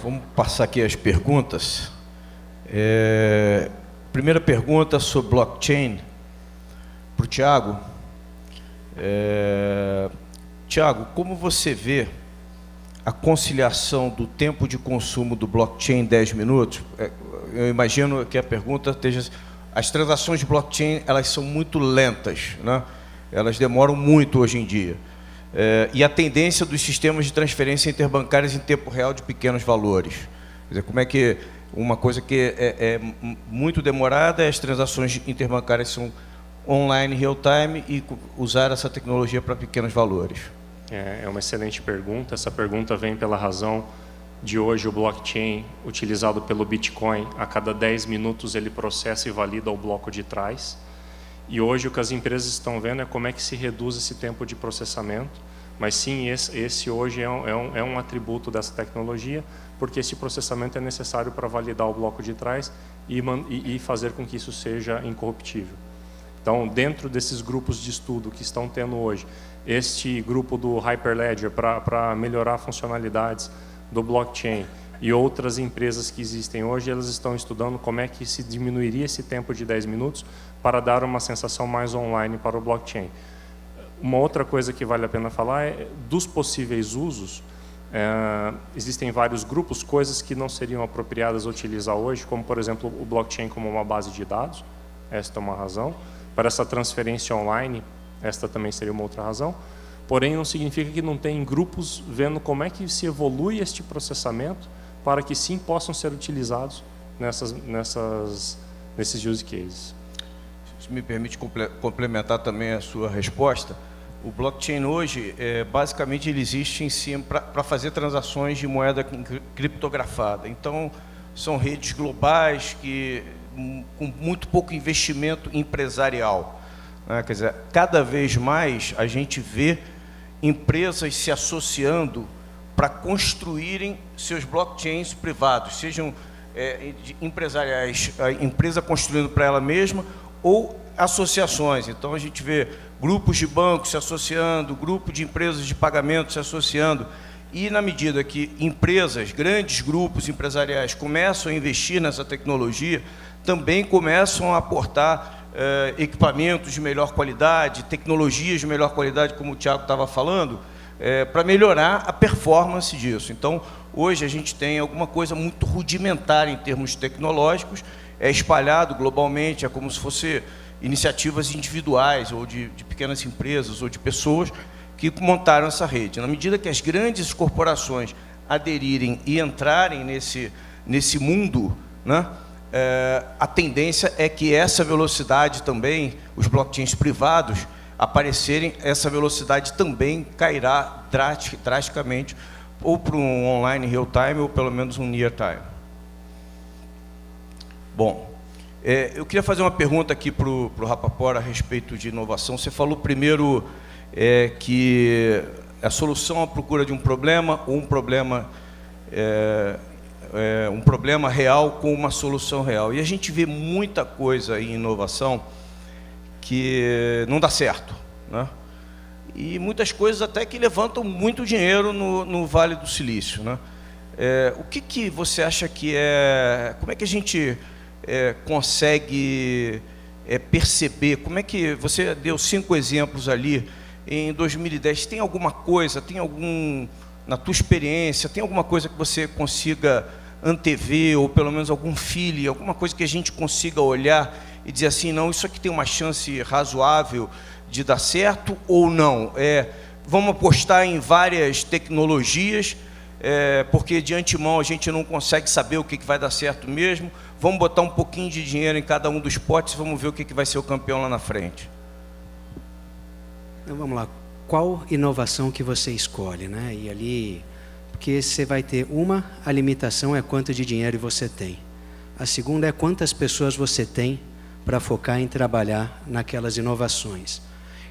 vamos passar aqui as perguntas. Primeira pergunta sobre blockchain, para o Thiago. Thiago, como você vê a conciliação do tempo de consumo do blockchain em 10 minutos? Eu imagino que a pergunta esteja... As transações de blockchain, elas são muito lentas, né? Elas demoram muito hoje em dia. E a tendência dos sistemas de transferência interbancárias em tempo real de pequenos valores. Quer dizer, como é que uma coisa que é muito demorada, as transações interbancárias são online, real-time, e usar essa tecnologia para pequenos valores? É uma excelente pergunta. Essa pergunta vem pela razão de hoje o blockchain utilizado pelo Bitcoin, a cada 10 minutos ele processa e valida o bloco de trás. E hoje o que as empresas estão vendo é como é que se reduz esse tempo de processamento. Mas sim, esse hoje é um atributo dessa tecnologia, porque esse processamento é necessário para validar o bloco de trás e fazer com que isso seja incorruptível. Então, dentro desses grupos de estudo que estão tendo hoje, este grupo do Hyperledger para melhorar funcionalidades do blockchain e outras empresas que existem hoje, elas estão estudando como é que se diminuiria esse tempo de 10 minutos para dar uma sensação mais online para o blockchain. Uma outra coisa que vale a pena falar é dos possíveis usos. Existem vários grupos, coisas que não seriam apropriadas a utilizar hoje, como, por exemplo, o blockchain como uma base de dados. Esta é uma razão. Para essa transferência online, esta também seria uma outra razão. Porém, não significa que não tem grupos vendo como é que se evolui este processamento para que sim possam ser utilizados nesses use cases. Se me permite complementar também a sua resposta, o blockchain hoje, basicamente, ele existe em cima para fazer transações de moeda criptografada. Então, são redes globais com muito pouco investimento empresarial. Quer dizer, cada vez mais a gente vê empresas se associando para construírem seus blockchains privados, sejam empresariais, a empresa construindo para ela mesma, ou associações. Então, a gente vê grupos de bancos se associando, grupos de empresas de pagamento se associando, e na medida que empresas, grandes grupos empresariais começam a investir nessa tecnologia, também começam a aportar equipamentos de melhor qualidade, tecnologias de melhor qualidade, como o Thiago estava falando, para melhorar a performance disso. Então, hoje a gente tem alguma coisa muito rudimentar em termos tecnológicos, é espalhado globalmente, é como se fosse iniciativas individuais, ou de pequenas empresas, ou de pessoas que montaram essa rede. Na medida que as grandes corporações aderirem e entrarem nesse mundo, né, a tendência é que essa velocidade também, os blockchains privados aparecerem, essa velocidade também cairá drasticamente, ou para um online real-time, ou pelo menos um near-time. Bom, eu queria fazer uma pergunta aqui para o Rapaport a respeito de inovação. Você falou primeiro que a solução à procura de um problema, ou um problema real com uma solução real. E a gente vê muita coisa em inovação que não dá certo, né? E muitas coisas até que levantam muito dinheiro no Vale do Silício, né? O que você acha que como é que a gente consegue perceber, como é que você deu 5 exemplos ali em 2010, tem alguma coisa, na tua experiência, tem alguma coisa que você consiga antever, ou pelo menos algum feeling, alguma coisa que a gente consiga olhar e dizer assim, não, isso aqui tem uma chance razoável de dar certo, ou não? Vamos apostar em várias tecnologias, porque de antemão a gente não consegue saber o que vai dar certo mesmo, vamos botar um pouquinho de dinheiro em cada um dos potes e vamos ver o que vai ser o campeão lá na frente. Então, vamos lá. Qual inovação que você escolhe, né? E ali, porque você vai ter a limitação é quanto de dinheiro você tem. A segunda é quantas pessoas você tem para focar em trabalhar naquelas inovações.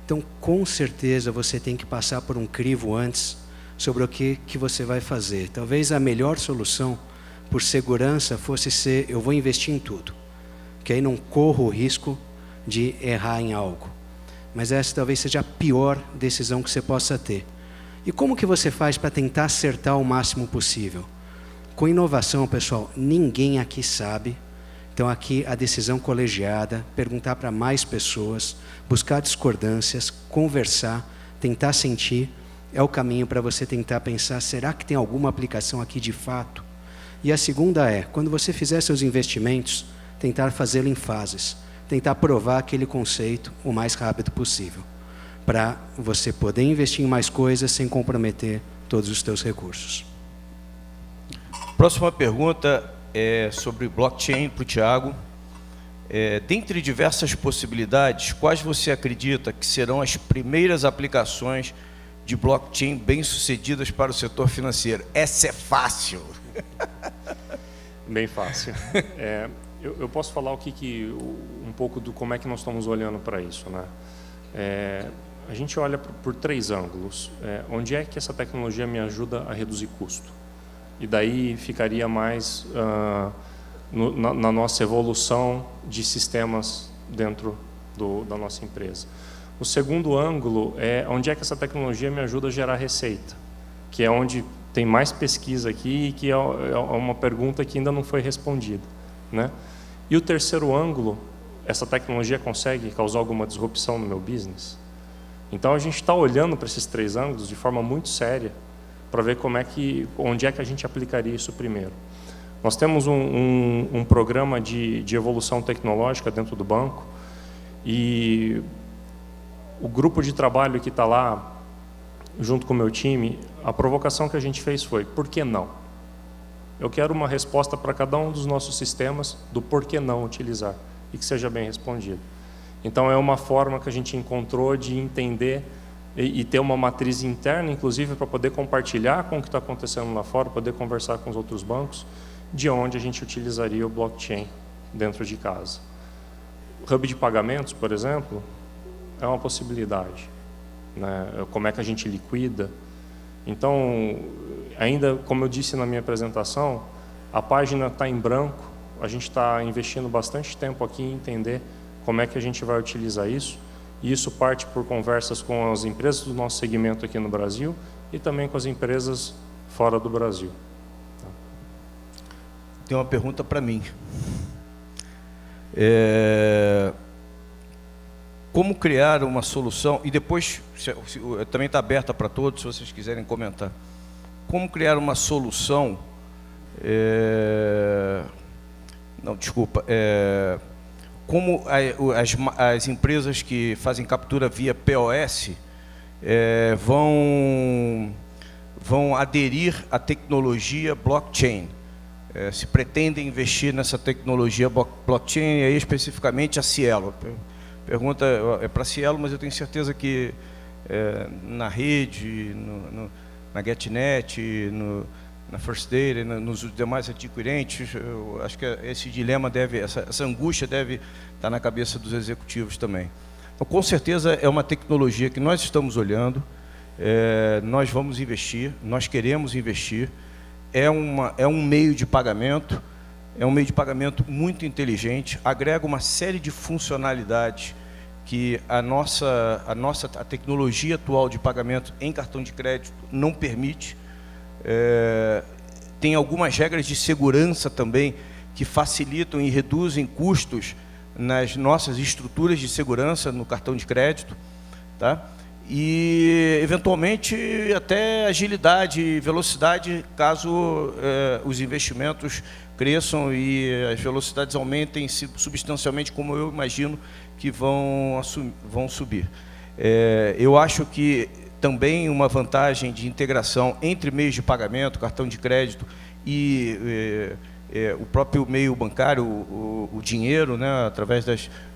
Então, com certeza, você tem que passar por um crivo antes sobre o que você vai fazer. Talvez a melhor solução, por segurança, fosse ser, eu vou investir em tudo, que aí não corro o risco de errar em algo. Mas essa talvez seja a pior decisão que você possa ter. E como que você faz para tentar acertar o máximo possível? Com inovação, pessoal, ninguém aqui sabe. Então, aqui a decisão colegiada, perguntar para mais pessoas, buscar discordâncias, conversar, tentar sentir, é o caminho para você tentar pensar, será que tem alguma aplicação aqui de fato? E a segunda é, quando você fizer seus investimentos, tentar fazê-lo em fases, tentar provar aquele conceito o mais rápido possível, para você poder investir em mais coisas sem comprometer todos os seus recursos. Próxima pergunta é sobre blockchain para o Thiago. Dentre diversas possibilidades, quais você acredita que serão as primeiras aplicações de blockchain bem-sucedidas para o setor financeiro? Essa é fácil. Bem fácil. Eu posso falar um pouco do como é que nós estamos olhando para isso, né? A gente olha por 3 ângulos. Onde é que essa tecnologia me ajuda a reduzir custo? E daí ficaria mais na nossa evolução de sistemas dentro da nossa empresa. O segundo ângulo é onde é que essa tecnologia me ajuda a gerar receita, que é onde tem mais pesquisa aqui e que é uma pergunta que ainda não foi respondida, né? E o terceiro ângulo, essa tecnologia consegue causar alguma disrupção no meu business? Então a gente está olhando para esses 3 ângulos de forma muito séria para ver onde é que a gente aplicaria isso primeiro. Nós temos um programa de evolução tecnológica dentro do banco e o grupo de trabalho que está lá, junto com o meu time, a provocação que a gente fez foi, por que não? Eu quero uma resposta para cada um dos nossos sistemas do por que não utilizar e que seja bem respondido. Então é uma forma que a gente encontrou de entender e ter uma matriz interna, inclusive, para poder compartilhar com o que está acontecendo lá fora, poder conversar com os outros bancos, de onde a gente utilizaria o blockchain dentro de casa. O hub de pagamentos, por exemplo, é uma possibilidade, né? Como é que a gente liquida? Então, ainda, como eu disse na minha apresentação, a página está em branco, a gente está investindo bastante tempo aqui em entender como é que a gente vai utilizar isso. E isso parte por conversas com as empresas do nosso segmento aqui no Brasil e também com as empresas fora do Brasil. Tem uma pergunta para mim. Como criar uma solução, e depois também está aberta para todos, se vocês quiserem comentar. Como criar uma solução... Não, desculpa. Como as empresas que fazem captura via POS vão aderir à tecnologia blockchain. Se pretendem investir nessa tecnologia blockchain, e aí especificamente a Cielo. A pergunta é para a Cielo, mas eu tenho certeza que na rede, na GetNet, na First Data, nos demais adquirentes, eu acho que esse dilema essa angústia deve estar na cabeça dos executivos também. Então, com certeza é uma tecnologia que nós estamos olhando, nós vamos investir, nós queremos investir, é um meio de pagamento, muito inteligente, agrega uma série de funcionalidades que a tecnologia atual de pagamento em cartão de crédito não permite. Tem algumas regras de segurança também que facilitam e reduzem custos nas nossas estruturas de segurança no cartão de crédito, tá? E, eventualmente, até agilidade e velocidade, caso os investimentos cresçam e as velocidades aumentem substancialmente, como eu imagino que vão subir. Eu acho que também uma vantagem de integração entre meios de pagamento, cartão de crédito e o próprio meio bancário, o dinheiro, né, através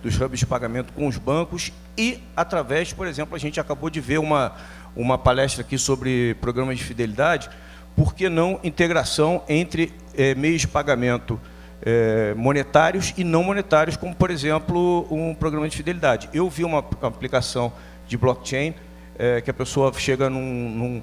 dos hubs de pagamento com os bancos e através, por exemplo, a gente acabou de ver uma palestra aqui sobre programas de fidelidade, por que não integração entre meios de pagamento monetários e não monetários, como, por exemplo, um programa de fidelidade. Eu vi uma aplicação de blockchain que a pessoa chega num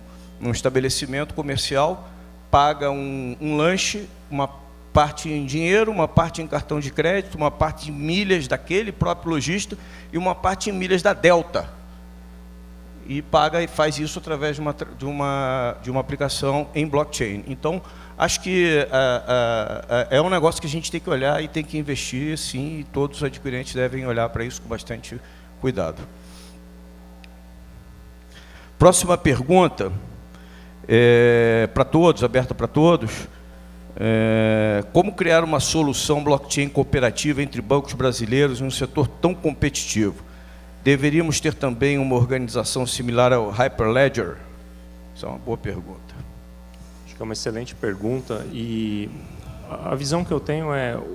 estabelecimento comercial, paga um lanche, uma parte em dinheiro, uma parte em cartão de crédito, uma parte em milhas daquele próprio lojista e uma parte em milhas da Delta. E paga e faz isso através de uma aplicação em blockchain. Então, Acho que é um negócio que a gente tem que olhar e tem que investir, sim, e todos os adquirentes devem olhar para isso com bastante cuidado. Próxima pergunta, para todos, aberta para todos. Como criar uma solução blockchain cooperativa entre bancos brasileiros em um setor tão competitivo? Deveríamos ter também uma organização similar ao Hyperledger? Isso é uma boa pergunta. Acho que é uma excelente pergunta e a visão que eu tenho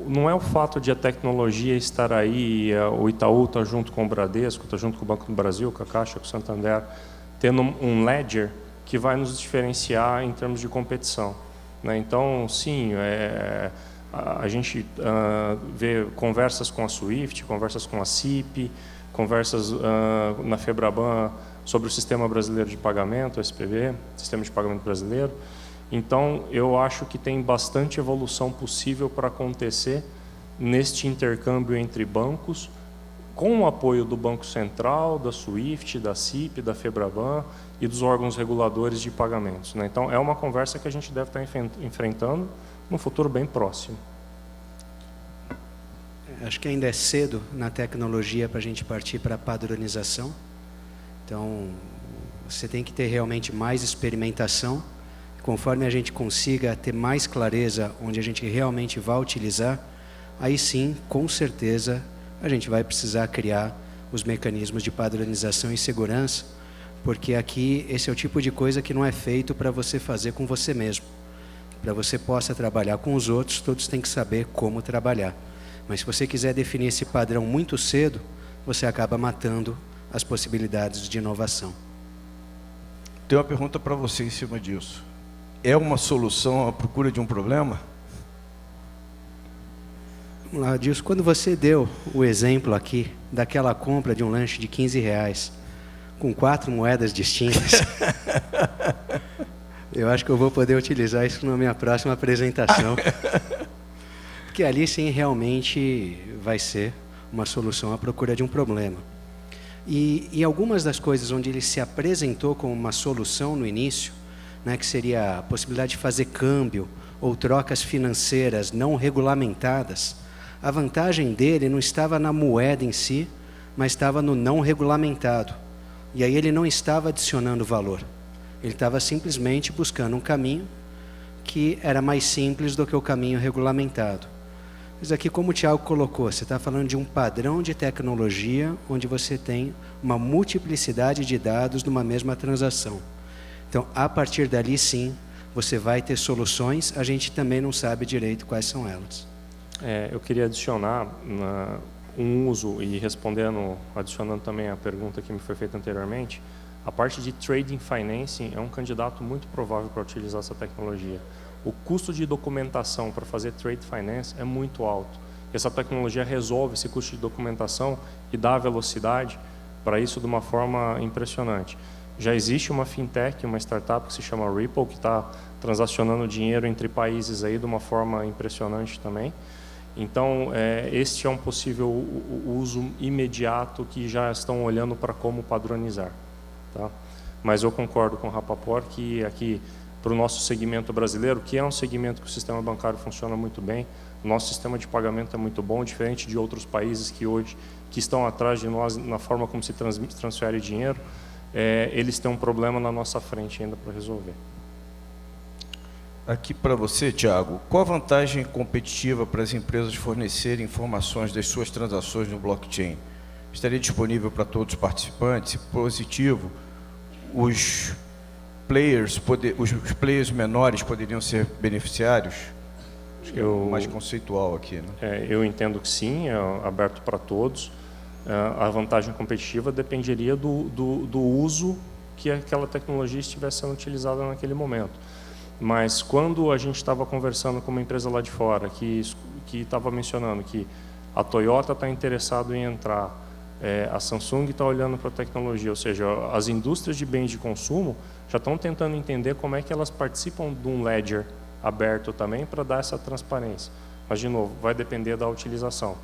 não é o fato de a tecnologia estar aí, o Itaú está junto com o Bradesco, está junto com o Banco do Brasil, com a Caixa, com o Santander, tendo um ledger que vai nos diferenciar em termos de competição, né? Então, sim, a gente vê conversas com a SWIFT, conversas com a CIP, conversas na FEBRABAN sobre o Sistema Brasileiro de Pagamento, o SPB, Sistema de Pagamento Brasileiro. Então, eu acho que tem bastante evolução possível para acontecer neste intercâmbio entre bancos, com o apoio do Banco Central, da SWIFT, da CIP, da FEBRABAN e dos órgãos reguladores de pagamentos, né? Então, é uma conversa que a gente deve estar enfrentando no futuro bem próximo. Acho que ainda é cedo na tecnologia para a gente partir para a padronização. Então, você tem que ter realmente mais experimentação. Conforme a gente consiga ter mais clareza onde a gente realmente vai utilizar, aí sim, com certeza, a gente vai precisar criar os mecanismos de padronização e segurança, porque aqui esse é o tipo de coisa que não é feito para você fazer com você mesmo. Para você possa trabalhar com os outros, todos têm que saber como trabalhar. Mas se você quiser definir esse padrão muito cedo, você acaba matando as possibilidades de inovação. Tem uma pergunta para você em cima disso. É uma solução à procura de um problema? Vamos lá, Dilson, quando você deu o exemplo aqui daquela compra de um lanche de R$15 com 4 moedas distintas, eu acho que eu vou poder utilizar isso na minha próxima apresentação. Porque ali sim realmente vai ser uma solução à procura de um problema. E algumas das coisas onde ele se apresentou como uma solução no início, né, que seria a possibilidade de fazer câmbio ou trocas financeiras não regulamentadas, a vantagem dele não estava na moeda em si, mas estava no não regulamentado. E aí ele não estava adicionando valor. Ele estava simplesmente buscando um caminho que era mais simples do que o caminho regulamentado. Mas aqui, como o Thiago colocou, você está falando de um padrão de tecnologia onde você tem uma multiplicidade de dados numa mesma transação. Então, a partir dali, sim, você vai ter soluções, a gente também não sabe direito quais são elas. Eu queria adicionar um uso, e adicionando também a pergunta que me foi feita anteriormente, a parte de trading financing é um candidato muito provável para utilizar essa tecnologia. O custo de documentação para fazer trade finance é muito alto. Essa tecnologia resolve esse custo de documentação e dá velocidade para isso de uma forma impressionante. Já existe uma fintech, uma startup que se chama Ripple, que está transacionando dinheiro entre países aí de uma forma impressionante também. Então, este é um possível uso imediato que já estão olhando para como padronizar. Tá? Mas eu concordo com o Rapaport que aqui, para o nosso segmento brasileiro, que é um segmento que o sistema bancário funciona muito bem, o nosso sistema de pagamento é muito bom, diferente de outros países que hoje que estão atrás de nós na forma como se transfere dinheiro, eles têm um problema na nossa frente ainda para resolver. Aqui para você, Thiago, qual a vantagem competitiva para as empresas fornecerem informações das suas transações no blockchain? Estaria disponível para todos os participantes? Se positivo, os players menores poderiam ser beneficiários? Acho que é o mais conceitual aqui, né? Eu entendo que sim, é aberto para todos. A vantagem competitiva dependeria do uso que aquela tecnologia estivesse sendo utilizada naquele momento. Mas quando a gente estava conversando com uma empresa lá de fora, que estava mencionando que a Toyota está interessada em entrar, a Samsung está olhando para a tecnologia, ou seja, as indústrias de bens de consumo já estão tentando entender como é que elas participam de um ledger aberto também para dar essa transparência. Mas, de novo, vai depender da utilização.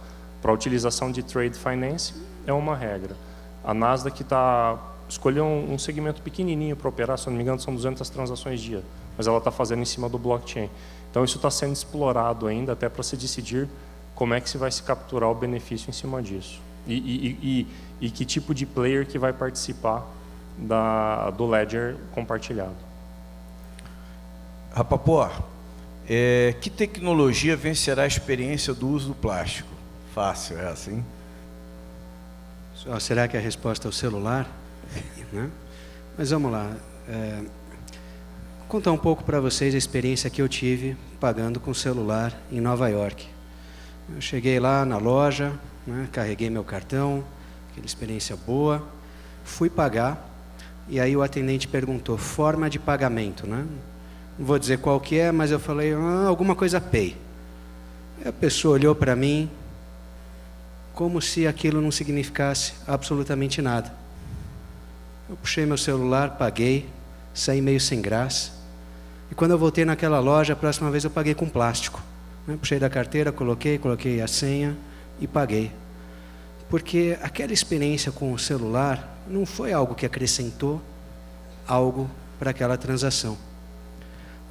Para a utilização de trade finance, é uma regra. A Nasdaq está escolheu um segmento pequenininho para operar, se não me engano são 200 transações dia, mas ela está fazendo em cima do blockchain. Então isso está sendo explorado ainda até para se decidir como é que se vai se capturar o benefício em cima disso. E que tipo de player que vai participar do Ledger compartilhado. Rapaport, que tecnologia vencerá a experiência do uso do plástico? Fácil essa, hein? Será que a resposta é o celular? Né? Mas vamos lá. Vou contar um pouco para vocês a experiência que eu tive pagando com celular em Nova York. Eu cheguei lá na loja, né, carreguei meu cartão, aquela experiência boa, fui pagar, e aí o atendente perguntou, forma de pagamento, né? Não vou dizer qual que é, mas eu falei, alguma coisa Pay. E a pessoa olhou para mim, como se aquilo não significasse absolutamente nada. Eu puxei meu celular, paguei, saí meio sem graça. E quando eu voltei naquela loja, a próxima vez eu paguei com plástico. Eu puxei da carteira, coloquei a senha e paguei. Porque aquela experiência com o celular não foi algo que acrescentou algo para aquela transação.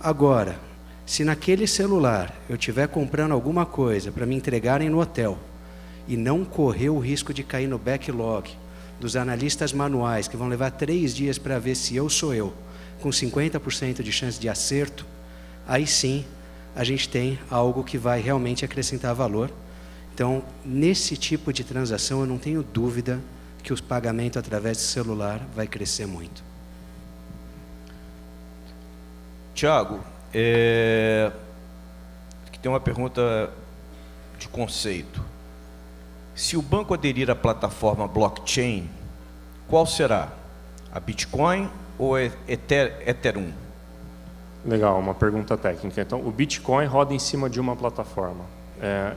Agora, se naquele celular eu estiver comprando alguma coisa para me entregarem no hotel e não correr o risco de cair no backlog dos analistas manuais, que vão levar 3 dias para ver se eu sou eu, com 50% de chance de acerto, aí sim a gente tem algo que vai realmente acrescentar valor. Então, nesse tipo de transação, eu não tenho dúvida que o pagamento através do celular vai crescer muito. Tiago, aqui tem uma pergunta de conceito. Se o banco aderir à plataforma blockchain, qual será? A Bitcoin ou Ethereum? Legal, uma pergunta técnica. Então, o Bitcoin roda em cima de uma plataforma.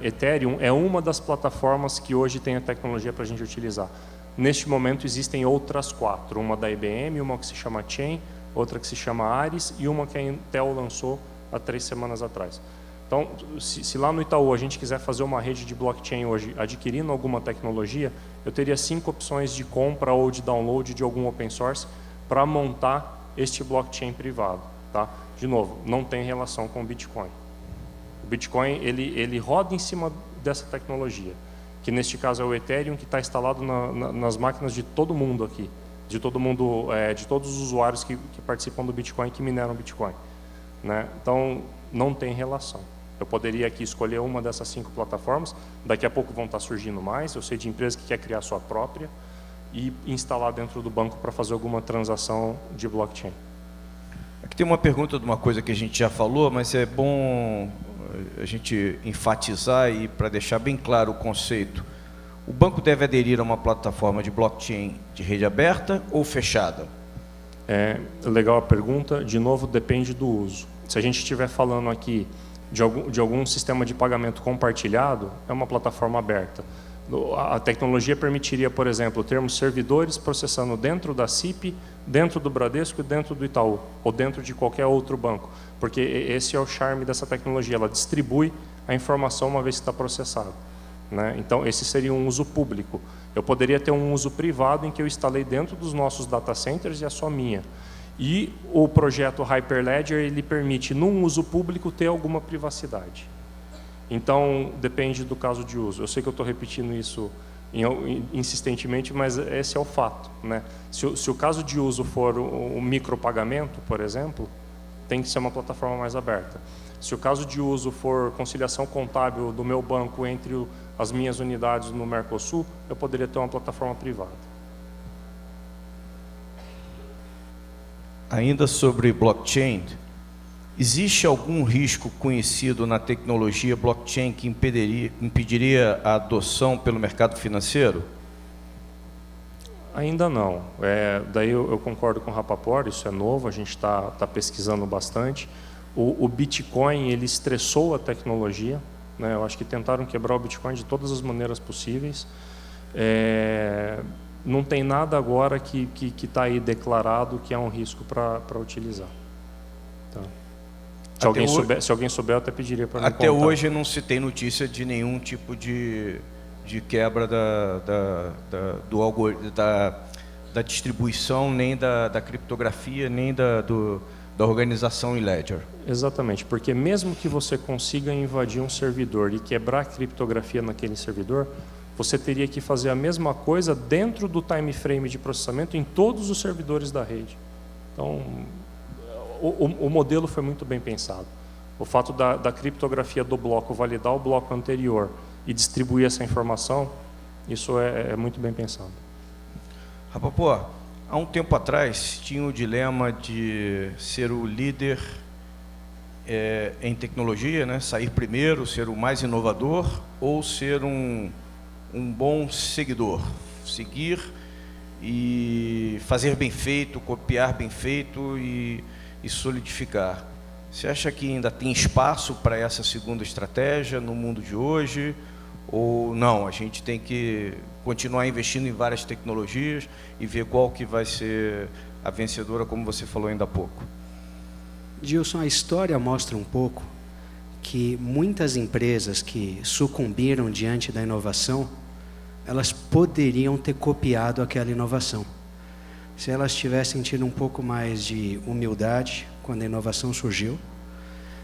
Ethereum é uma das plataformas que hoje tem a tecnologia para a gente utilizar. Neste momento existem outras 4, uma da IBM, uma que se chama Chain, outra que se chama Ares e uma que a Intel lançou há 3 semanas atrás. Então, se lá no Itaú a gente quiser fazer uma rede de blockchain hoje, adquirindo alguma tecnologia, eu teria 5 opções de compra ou de download de algum open source para montar este blockchain privado. Tá? De novo, não tem relação com o Bitcoin. O Bitcoin ele roda em cima dessa tecnologia, que neste caso é o Ethereum, que está instalado nas máquinas de todo mundo aqui, de todo mundo, de todos os usuários que participam do Bitcoin, que mineram o Bitcoin. Né? Então, não tem relação. Eu poderia aqui escolher uma dessas 5 plataformas, daqui a pouco vão estar surgindo mais, eu sei de empresa que quer criar sua própria e instalar dentro do banco para fazer alguma transação de blockchain. Aqui tem uma pergunta de uma coisa que a gente já falou, mas é bom a gente enfatizar e para deixar bem claro o conceito. O banco deve aderir a uma plataforma de blockchain de rede aberta ou fechada? Legal a pergunta. De novo, depende do uso. Se a gente estiver falando aqui de algum sistema de pagamento compartilhado, é uma plataforma aberta. A tecnologia permitiria, por exemplo, termos servidores processando dentro da CIP, dentro do Bradesco e dentro do Itaú, ou dentro de qualquer outro banco, porque esse é o charme dessa tecnologia, ela distribui a informação uma vez que está processada. Né? Então, esse seria um uso público. Eu poderia ter um uso privado em que eu instalei dentro dos nossos data centers e é só minha. E o projeto Hyperledger, ele permite, num uso público, ter alguma privacidade. Então, depende do caso de uso. Eu sei que eu estou repetindo isso insistentemente, mas esse é o fato. Né? Se o caso de uso for o micropagamento, por exemplo, tem que ser uma plataforma mais aberta. Se o caso de uso for conciliação contábil do meu banco entre as minhas unidades no Mercosul, eu poderia ter uma plataforma privada. Ainda sobre blockchain, existe algum risco conhecido na tecnologia blockchain que impediria a adoção pelo mercado financeiro? Ainda não. Daí eu concordo com o Rapaport, isso é novo, a gente está pesquisando bastante. O Bitcoin, ele estressou a tecnologia, né? Eu acho que tentaram quebrar o Bitcoin de todas as maneiras possíveis. Não tem nada agora que está aí declarado que é um risco para utilizar. Tá. Se alguém souber, eu até pediria para me contar. Até hoje não se tem notícia de nenhum tipo de quebra da distribuição, nem da criptografia, nem da organização em Ledger. Exatamente, porque mesmo que você consiga invadir um servidor e quebrar a criptografia naquele servidor, você teria que fazer a mesma coisa dentro do time frame de processamento em todos os servidores da rede. Então, o modelo foi muito bem pensado. O fato da criptografia do bloco validar o bloco anterior e distribuir essa informação, isso é muito bem pensado. Rapaport, há um tempo atrás tinha o dilema de ser o líder em tecnologia, né? Sair primeiro, ser o mais inovador, ou ser um bom seguidor, seguir e fazer bem feito, copiar bem feito e solidificar. Você acha que ainda tem espaço para essa segunda estratégia no mundo de hoje? Ou não, a gente tem que continuar investindo em várias tecnologias e ver qual que vai ser a vencedora, como você falou ainda há pouco? Gilson, a história mostra um pouco que muitas empresas que sucumbiram diante da inovação, elas poderiam ter copiado aquela inovação. Se elas tivessem tido um pouco mais de humildade quando a inovação surgiu,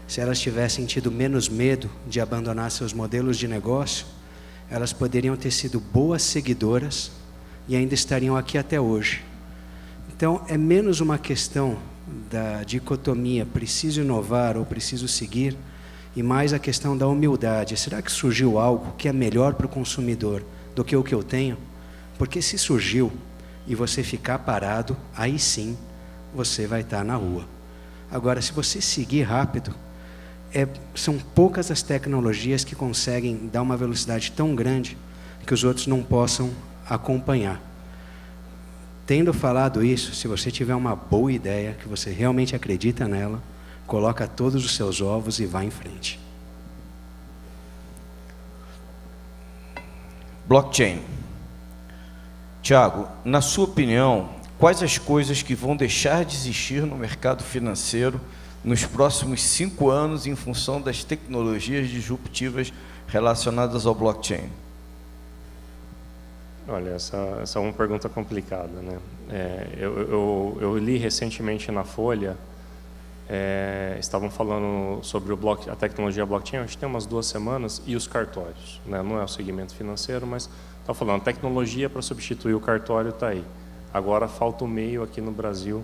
se elas tivessem tido menos medo de abandonar seus modelos de negócio, elas poderiam ter sido boas seguidoras e ainda estariam aqui até hoje. Então, é menos uma questão da dicotomia preciso inovar ou preciso seguir, e mais a questão da humildade. Será que surgiu algo que é melhor para o consumidor do que o que eu tenho? Porque se surgiu e você ficar parado, aí sim você vai estar na rua. Agora, se você seguir rápido, são poucas as tecnologias que conseguem dar uma velocidade tão grande que os outros não possam acompanhar. Tendo falado isso, se você tiver uma boa ideia, que você realmente acredita nela, coloca todos os seus ovos e vai em frente. Blockchain. Tiago, na sua opinião, quais as coisas que vão deixar de existir no mercado financeiro nos próximos 5 anos em função das tecnologias disruptivas relacionadas ao blockchain? Olha, essa é uma pergunta complicada, né? Eu li recentemente na Folha, estavam falando sobre a tecnologia blockchain, acho que tem umas 2 semanas, e os cartórios, né? Não é o segmento financeiro, mas está falando, a tecnologia para substituir o cartório está aí. Agora falta o meio aqui no Brasil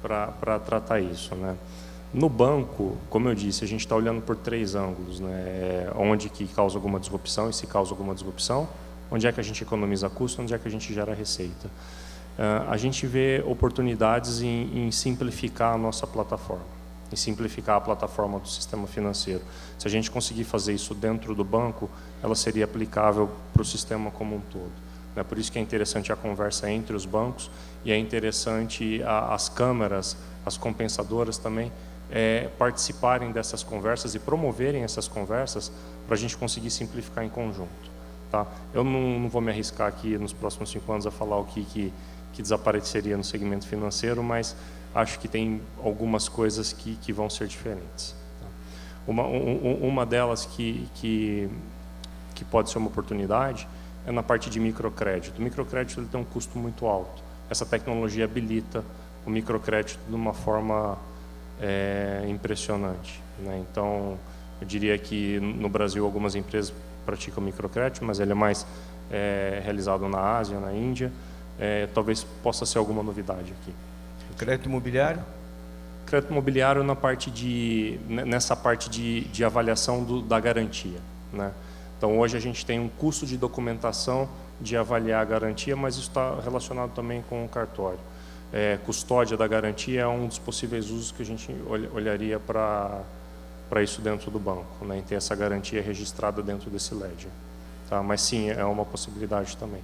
para tratar isso, né? No banco, como eu disse, a gente está olhando por 3 ângulos, né? Onde que causa alguma disrupção, e se causa alguma disrupção, onde é que a gente economiza custo, onde é que a gente gera receita. A gente vê oportunidades em simplificar a nossa plataforma, em simplificar a plataforma do sistema financeiro. Se a gente conseguir fazer isso dentro do banco, ela seria aplicável para o sistema como um todo. É por isso que é interessante a conversa entre os bancos e é interessante as câmaras, as compensadoras também, participarem dessas conversas e promoverem essas conversas para a gente conseguir simplificar em conjunto. Tá? Eu não vou me arriscar aqui nos próximos 5 anos a falar o que desapareceria no segmento financeiro, mas acho que tem algumas coisas que vão ser diferentes. Tá? Uma delas que pode ser uma oportunidade é na parte de microcrédito. O microcrédito ele tem um custo muito alto. Essa tecnologia habilita o microcrédito de uma forma impressionante, né? Então, eu diria que no Brasil algumas empresas praticam microcrédito, mas ele é mais realizado na Ásia, na Índia. Talvez possa ser alguma novidade aqui. Crédito imobiliário? Crédito imobiliário nessa parte de avaliação da garantia, né? Então, hoje a gente tem um custo de documentação de avaliar a garantia, mas isso está relacionado também com o cartório. Custódia da garantia é um dos possíveis usos que a gente olharia para isso dentro do banco, né? E ter essa garantia registrada dentro desse ledger. Tá? Mas sim, é uma possibilidade também.